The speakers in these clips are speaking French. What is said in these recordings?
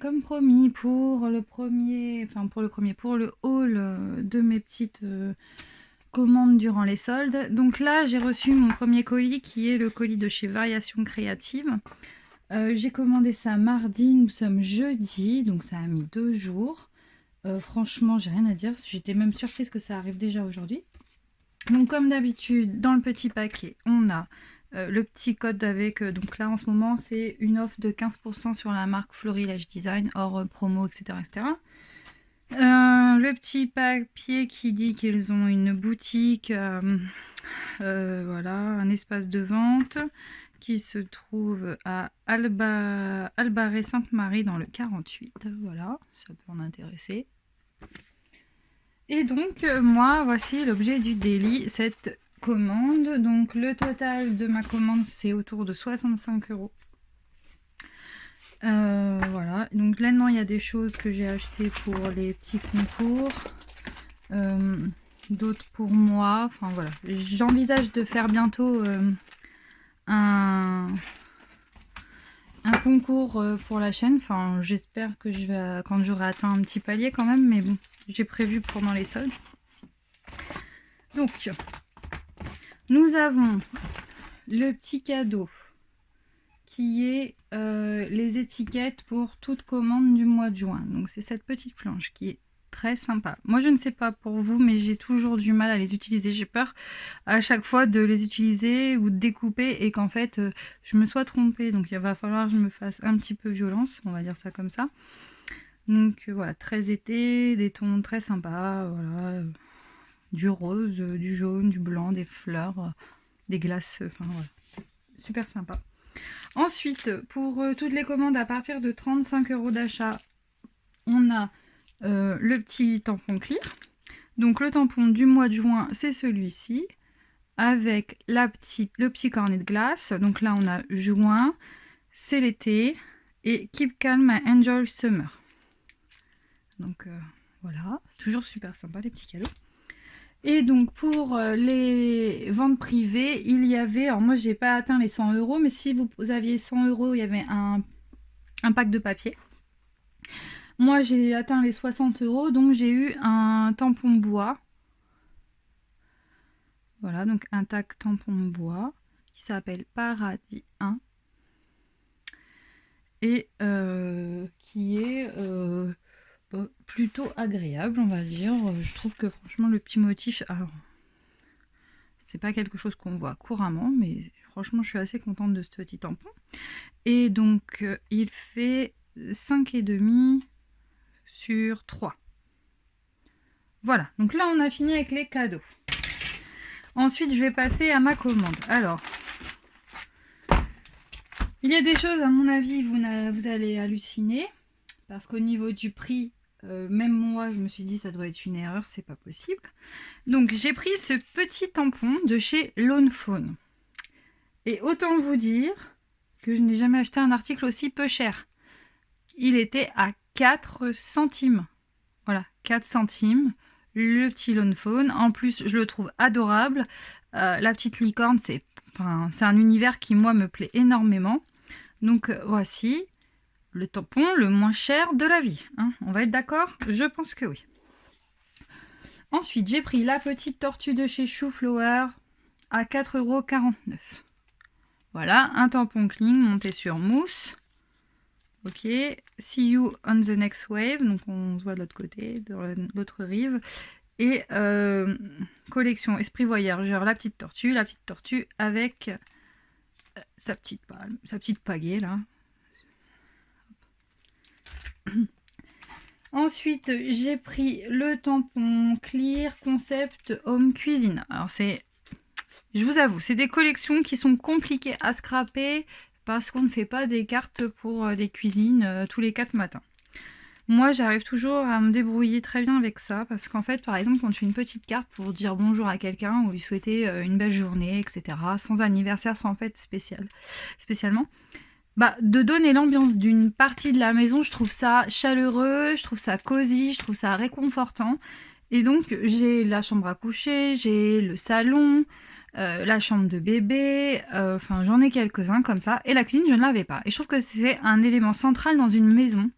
comme promis, pour le haul de mes petites commandes durant les soldes. Donc là, j'ai reçu mon premier colis qui est le colis de chez Variations Créatives. J'ai commandé ça mardi, nous sommes jeudi, donc ça a mis 2 jours. Franchement, j'ai rien à dire, j'étais même surprise que ça arrive déjà aujourd'hui. Donc comme d'habitude, dans le petit paquet, on a le petit code avec, donc là en ce moment c'est une offre de 15% sur la marque Florilège Design, hors promo, etc. etc. Le petit papier qui dit qu'ils ont une boutique, voilà, un espace de vente qui se trouve à Albaré-Sainte-Marie dans le 48, voilà, ça peut en intéresser. Et donc moi voici l'objet du délit, cette commande. Donc le total de ma commande c'est autour de 65 €. Voilà, donc là-dedans il y a des choses que j'ai achetées pour les petits concours, d'autres pour moi, enfin voilà. J'envisage de faire bientôt un concours pour la chaîne, enfin j'espère que je vais, quand j'aurai atteint un petit palier quand même, mais bon, j'ai prévu pendant les soldes. Donc, nous avons le petit cadeau qui est les étiquettes pour toute commande du mois de juin. Donc c'est cette petite planche qui est très sympa. Moi je ne sais pas pour vous, mais j'ai toujours du mal à les utiliser. J'ai peur à chaque fois de les utiliser ou de découper et qu'en fait je me sois trompée. Donc il va falloir que je me fasse un petit peu violence, on va dire ça comme ça. Donc voilà, très été, des tons très sympas, voilà, du rose, du jaune, du blanc, des fleurs, des glaces, enfin voilà, super sympa. Ensuite, pour toutes les commandes à partir de 35 € d'achat, on a le petit tampon clear. Donc le tampon du mois de juin, c'est celui-ci, avec le petit cornet de glace. Donc là, on a juin, c'est l'été, et Keep Calm and Enjoy Summer. Donc voilà, c'est toujours super sympa les petits cadeaux. Et donc pour les ventes privées, il y avait, alors moi j'ai pas atteint les 100 €, mais si vous aviez 100 €, il y avait un pack de papier. Moi j'ai atteint les 60 €, donc j'ai eu un tampon bois. Voilà, donc un tac tampon bois qui s'appelle Paradis 1. Et qui est plutôt agréable, on va dire. Je trouve que franchement le petit motif, alors, c'est pas quelque chose qu'on voit couramment, mais franchement je suis assez contente de ce petit tampon. Et donc il fait 5,5 sur 3. Voilà, donc là on a fini avec les cadeaux. Ensuite je vais passer à ma commande. Alors, il y a des choses à mon avis vous allez halluciner, parce qu'au niveau du prix, même moi je me suis dit ça doit être une erreur, c'est pas possible. Donc j'ai pris ce petit tampon de chez Lone Phone. Et autant vous dire que je n'ai jamais acheté un article aussi peu cher. Il était à 4 centimes. Voilà, 4 centimes. Le petit Lone Phone. En plus, je le trouve adorable. La petite licorne, c'est un univers qui, moi, me plaît énormément. Donc, voici le tampon le moins cher de la vie. Hein. On va être d'accord? Je pense que oui. Ensuite, j'ai pris la petite tortue de chez Shoeflower à 4,49 €. Voilà, un tampon cling monté sur mousse. Ok, see you on the next wave. Donc on se voit de l'autre côté, de l'autre rive. Et collection Esprit Voyageur, la petite tortue avec sa petite palme, sa petite pagaie là. Ensuite, j'ai pris le tampon Clear Concept Home Cuisine. Alors c'est, je vous avoue, c'est des collections qui sont compliquées à scraper parce qu'on ne fait pas des cartes pour des cuisines tous les 4 matins. Moi, j'arrive toujours à me débrouiller très bien avec ça, parce qu'en fait, par exemple, quand tu fais une petite carte pour dire bonjour à quelqu'un ou lui souhaiter une belle journée, etc., sans anniversaire, sans fête spécialement, bah, de donner l'ambiance d'une partie de la maison, je trouve ça chaleureux, je trouve ça cosy, je trouve ça réconfortant. Et donc, j'ai la chambre à coucher, j'ai le salon, la chambre de bébé, enfin j'en ai quelques-uns comme ça. Et la cuisine, je ne l'avais pas. Et je trouve que c'est un élément central dans une maison.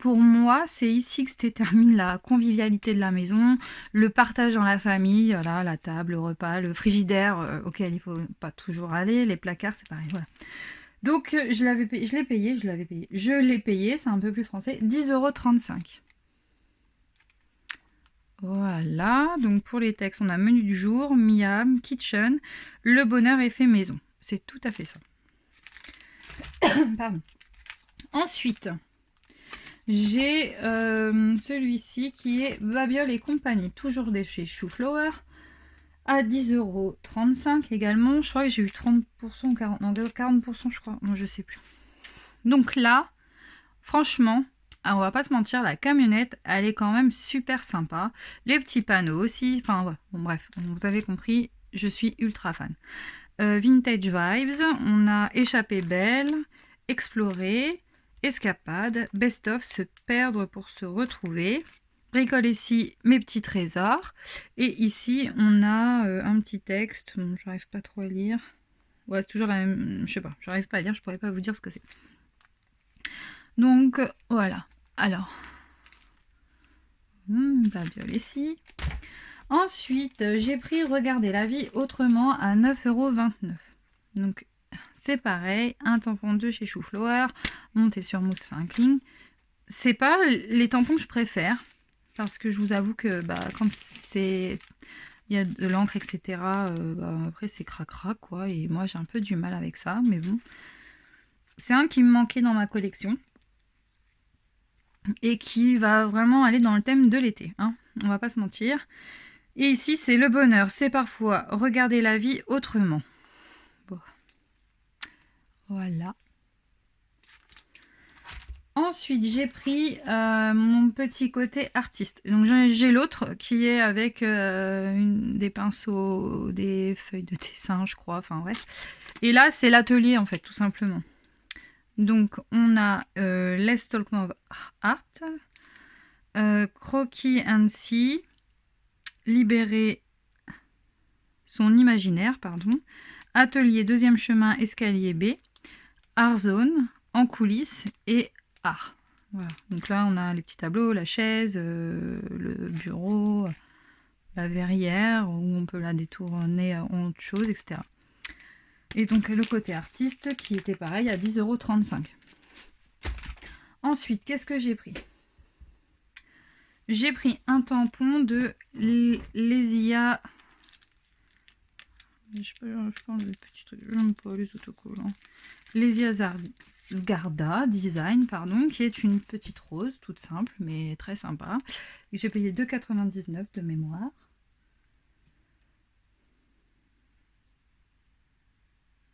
pour moi, c'est ici que se termine la convivialité de la maison, le partage dans la famille, voilà, la table, le repas, le frigidaire auquel il faut pas toujours aller, les placards, c'est pareil, voilà. Donc je l'ai payé, c'est un peu plus français, 10,35 €. Voilà, donc pour les textes, on a menu du jour, Miam, kitchen, le bonheur est fait maison. C'est tout à fait ça. Pardon. Ensuite, j'ai celui-ci qui est Babiole et compagnie, toujours de chez Shoeflower, à 10,35 € également. Je crois que j'ai eu 30% ou 40%, non, 40% je crois, moi je sais plus. Donc là, franchement, on va pas se mentir, la camionnette, elle est quand même super sympa. Les petits panneaux aussi, enfin ouais, bon bref, vous avez compris, je suis ultra fan. Vintage Vibes, on a Échappée belle, Explorer, Escapade, Best of, Se perdre pour se retrouver. Bricole ici mes petits trésors. Et ici, on a un petit texte, bon, j'arrive pas trop à lire. Ouais, c'est toujours la même, je sais pas, j'arrive pas à lire, je pourrais pas vous dire ce que c'est. Donc, voilà. Alors, Babiole ici. Ensuite, j'ai pris Regarder la vie autrement à 9,29 €. Donc, c'est pareil, un tampon de chez Shoeflower, monté sur mousse fin cling. C'est pas les tampons que je préfère, parce que je vous avoue que quand c'est il y a de l'encre, etc., après c'est crac-crac, quoi, et moi j'ai un peu du mal avec ça, mais bon. C'est un qui me manquait dans ma collection, et qui va vraiment aller dans le thème de l'été, hein, on va pas se mentir. Et ici, c'est le bonheur, c'est parfois regarder la vie autrement. Bon. Voilà. Ensuite, j'ai pris mon petit côté artiste. Donc, j'ai l'autre qui est avec des pinceaux, des feuilles de dessin, je crois. Enfin, bref. Et là, c'est l'atelier, en fait, tout simplement. Donc, on a Let's Talk More Art, Croquis and See, Libérer son imaginaire, pardon. Atelier deuxième chemin, escalier B, Art Zone, en coulisses et art. Voilà. Donc là, on a les petits tableaux, la chaise, le bureau, la verrière, où on peut la détourner en autre chose, etc. Et donc le côté artiste qui était pareil à 10,35 €. Ensuite, qu'est-ce que j'ai pris? J'ai pris un tampon de Lesia. Je pense le petit truc, j'aime pas les autocollants. Lesia Sgarda Design, pardon, qui est une petite rose toute simple mais très sympa. Et j'ai payé 2,99 € de mémoire.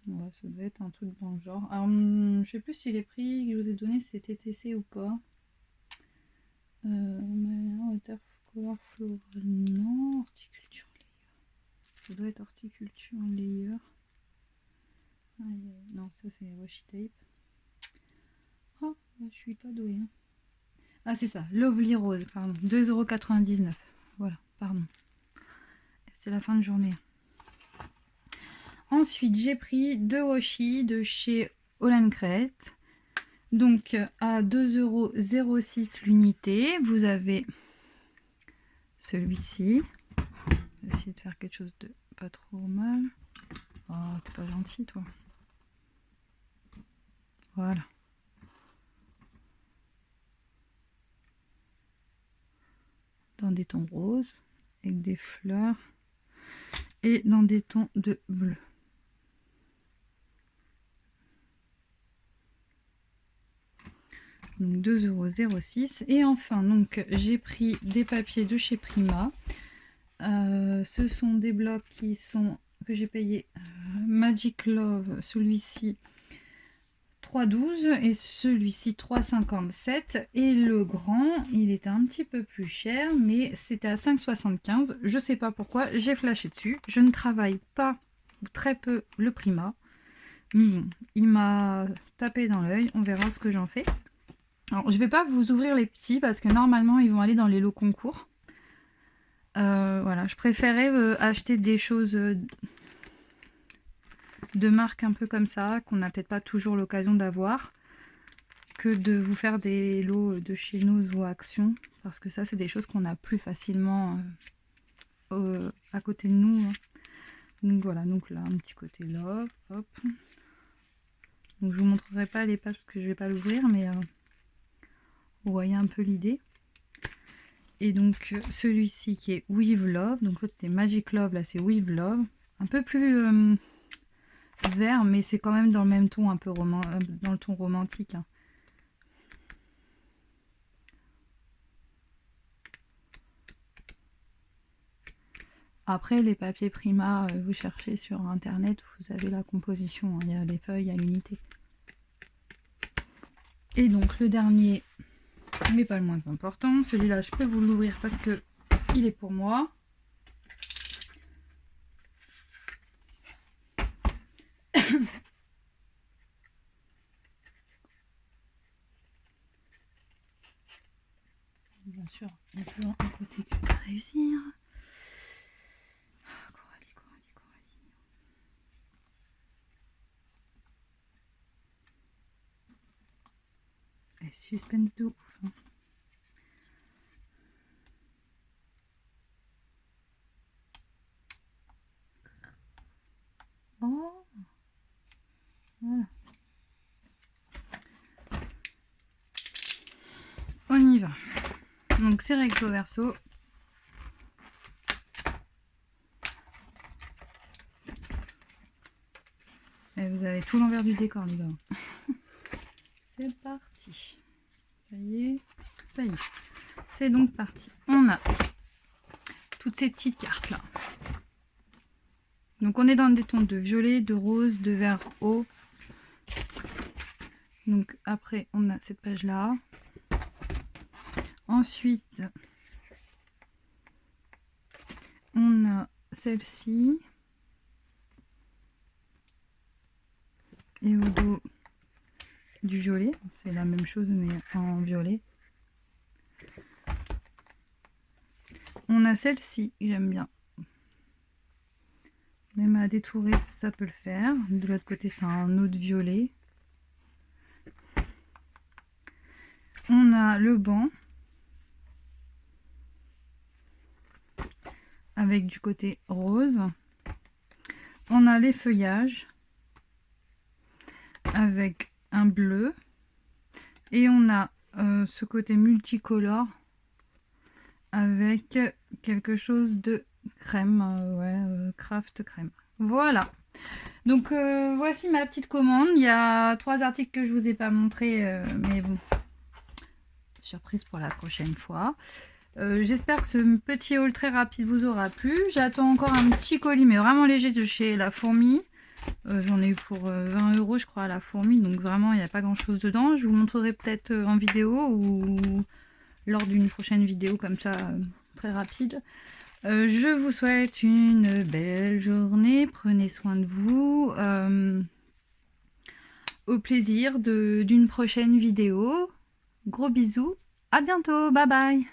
Ouais, ça devait être un truc dans le genre. Alors, je sais plus si les prix que je vous ai donnés c'était TC ou pas. Watercolor floral, non, horticulture layer. Ça doit être horticulture layer. Non, ça c'est washi tape. Oh, je suis pas douée. Hein. Ah, c'est ça, Lovely Rose, pardon, 2,99 €. Voilà, pardon. C'est la fin de journée. Ensuite, j'ai pris deux washi de chez Hollandcrate. Donc, à 2,06 € l'unité, vous avez celui-ci. Je vais essayer de faire quelque chose de pas trop mal. Oh, t'es pas gentil, toi. Voilà. Dans des tons roses, avec des fleurs, et dans des tons de bleu. Donc 2,06 €. Et enfin, donc j'ai pris des papiers de chez Prima. Ce sont des blocs qui sont que j'ai payé Magic Love, celui-ci 3,12 € et celui-ci 3,57 €. Et le grand, il était un petit peu plus cher, mais c'était à 5,75 €. Je sais pas pourquoi, j'ai flashé dessus. Je ne travaille pas ou très peu le Prima. Il m'a tapé dans l'œil, on verra ce que j'en fais. Alors, je vais pas vous ouvrir les petits parce que normalement ils vont aller dans les lots concours. Voilà, je préférais acheter des choses de marque un peu comme ça, qu'on n'a peut-être pas toujours l'occasion d'avoir, que de vous faire des lots de chez Nose ou Action, parce que ça c'est des choses qu'on a plus facilement à côté de nous, hein. Donc voilà, donc là un petit côté love, hop. Donc je vous montrerai pas les pages parce que je vais pas l'ouvrir, mais vous voyez un peu l'idée. Et donc celui-ci qui est With Love, donc l'autre c'était Magic Love, là c'est With Love, un peu plus vert, mais c'est quand même dans le même ton, un peu dans le ton romantique, hein. Après les papiers Prima, vous cherchez sur internet, vous avez la composition, hein. Il y a les feuilles, il y a l'unité. Et donc le dernier, mais pas le moins important, celui-là je peux vous l'ouvrir parce que il est pour moi. Bien sûr, il y a toujours un côté que je vais réussir. Ah, Coralie, Coralie, Coralie. Et suspense de ouf, hein. Oh, voilà. On y va. Donc c'est recto verso. Et vous avez tout l'envers du décor, les gars. C'est parti. Ça y est, ça y est. C'est donc parti. On a toutes ces petites cartes là. Donc on est dans des tons de violet, de rose, de vert eau. Donc après on a cette page là. Ensuite on a celle-ci. Et au dos du violet. C'est la même chose mais en violet. On a celle-ci, j'aime bien. Même à détourer, ça peut le faire. De l'autre côté, c'est un autre violet. On a le banc. Avec du côté rose. On a les feuillages. Avec un bleu. Et on a ce côté multicolore. Avec quelque chose de crème, craft crème. Voilà. Donc voici ma petite commande. Il y a 3 articles que je vous ai pas montré, mais bon, surprise pour la prochaine fois. J'espère que ce petit haul très rapide vous aura plu. J'attends encore un petit colis, mais vraiment léger, de chez La Fourmi. J'en ai eu pour 20 € je crois à La Fourmi, donc vraiment il n'y a pas grand chose dedans. Je vous montrerai peut-être en vidéo ou lors d'une prochaine vidéo comme ça, très rapide. Je vous souhaite une belle journée, prenez soin de vous, au plaisir d'une prochaine vidéo. Gros bisous, à bientôt, bye bye.